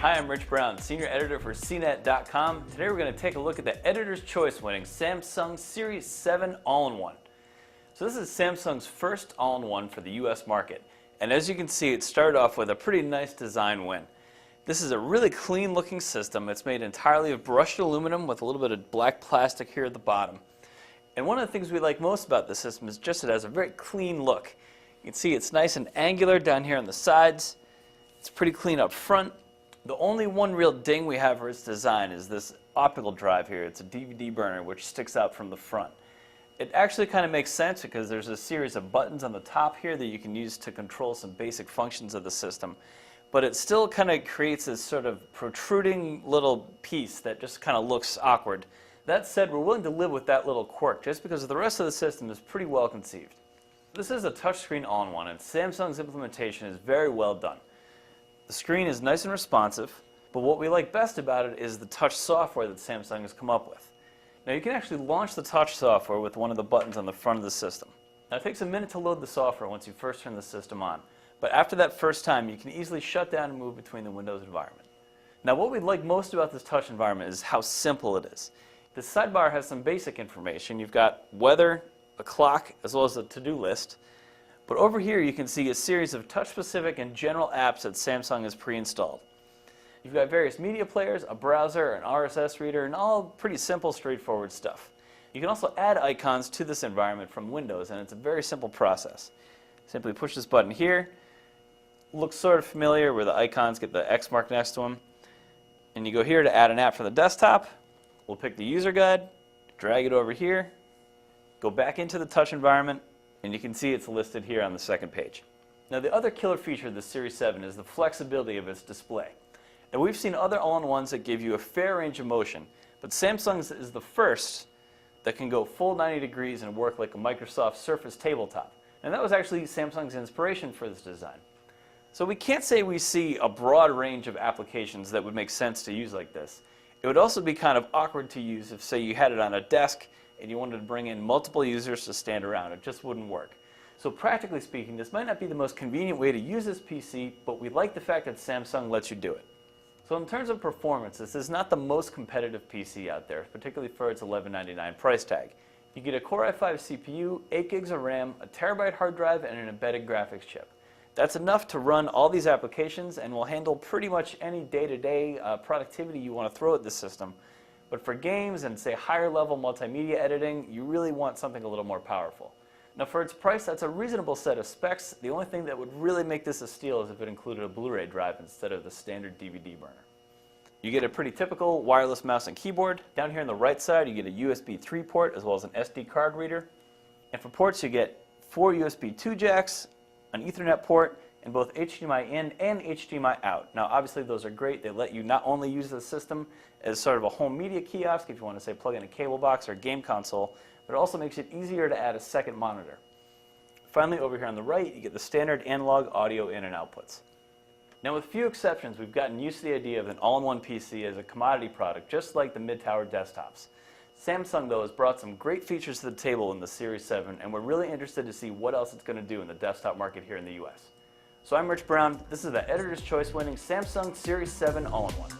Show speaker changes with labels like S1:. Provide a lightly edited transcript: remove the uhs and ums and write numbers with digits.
S1: Hi, I'm Rich Brown, Senior Editor for cnet.com. Today we're going to take a look at the Editor's Choice winning Samsung Series 7 All-in-One. So this is Samsung's first All-in-One for the US market. And as you can see, it started off with a pretty nice design win. This is a really clean looking system. It's made entirely of brushed aluminum with a little bit of black plastic here at the bottom. And one of the things we like most about this system is just it has a very clean look. You can see it's nice and angular down here on the sides. It's pretty clean up front. The only one real ding we have for its design is this optical drive here. It's a DVD burner which sticks out from the front. It actually kind of makes sense because there's a series of buttons on the top here that you can use to control some basic functions of the system. But it still kind of creates this sort of protruding little piece that just kind of looks awkward. That said, we're willing to live with that little quirk just because the rest of the system is pretty well conceived. This is a touchscreen all-in-one, and Samsung's implementation is very well done. The screen is nice and responsive, but what we like best about it is the touch software that Samsung has come up with. Now you can actually launch the touch software with one of the buttons on the front of the system. Now it takes a minute to load the software once you first turn the system on, but after that first time you can easily shut down and move between the Windows environment. Now what we like most about this touch environment is how simple it is. The sidebar has some basic information. You've got weather, a clock, as well as a to-do list. But over here you can see a series of touch-specific and general apps that Samsung has pre-installed. You've got various media players, a browser, an RSS reader, and all pretty simple, straightforward stuff. You can also add icons to this environment from Windows, and it's a very simple process. Simply push this button here. Looks sort of familiar where the icons get the X mark next to them. And you go here to add an app for the desktop. We'll pick the user guide, drag it over here, go back into the touch environment, and you can see it's listed here on the second page. Now the other killer feature of the Series 7 is the flexibility of its display. Now we've seen other all-in-ones that give you a fair range of motion, but Samsung's is the first that can go full 90 degrees and work like a Microsoft Surface tabletop. And that was actually Samsung's inspiration for this design. So we can't say we see a broad range of applications that would make sense to use like this. It would also be kind of awkward to use if, say, you had it on a desk and you wanted to bring in multiple users to stand around. It just wouldn't work. So practically speaking, this might not be the most convenient way to use this PC, but we like the fact that Samsung lets you do it. So in terms of performance, this is not the most competitive PC out there, particularly for its $1199 price tag. You get a Core i5 CPU, 8 gigs of RAM, a terabyte hard drive, and an embedded graphics chip. That's enough to run all these applications and will handle pretty much any day-to-day productivity you want to throw at this system. But for games and, say, higher-level multimedia editing, you really want something a little more powerful. Now, for its price, that's a reasonable set of specs. The only thing that would really make this a steal is if it included a Blu-ray drive instead of the standard DVD burner. You get a pretty typical wireless mouse and keyboard. Down here on the right side, you get a USB 3 port as well as an SD card reader. And for ports, you get 4 USB 2 jacks, an Ethernet port, and both HDMI in and HDMI out. Now obviously those are great. They let you not only use the system as sort of a home media kiosk if you want to, say, plug in a cable box or a game console, but it also makes it easier to add a second monitor. Finally, over here on the right, you get the standard analog audio in and outputs. Now with few exceptions, we've gotten used to the idea of an all-in-one PC as a commodity product, just like the mid-tower desktops. Samsung, though, has brought some great features to the table in the Series 7, and we're really interested to see what else it's going to do in the desktop market here in the US. So I'm Rich Brown. This is the Editor's Choice winning Samsung Series 7 All-in-One.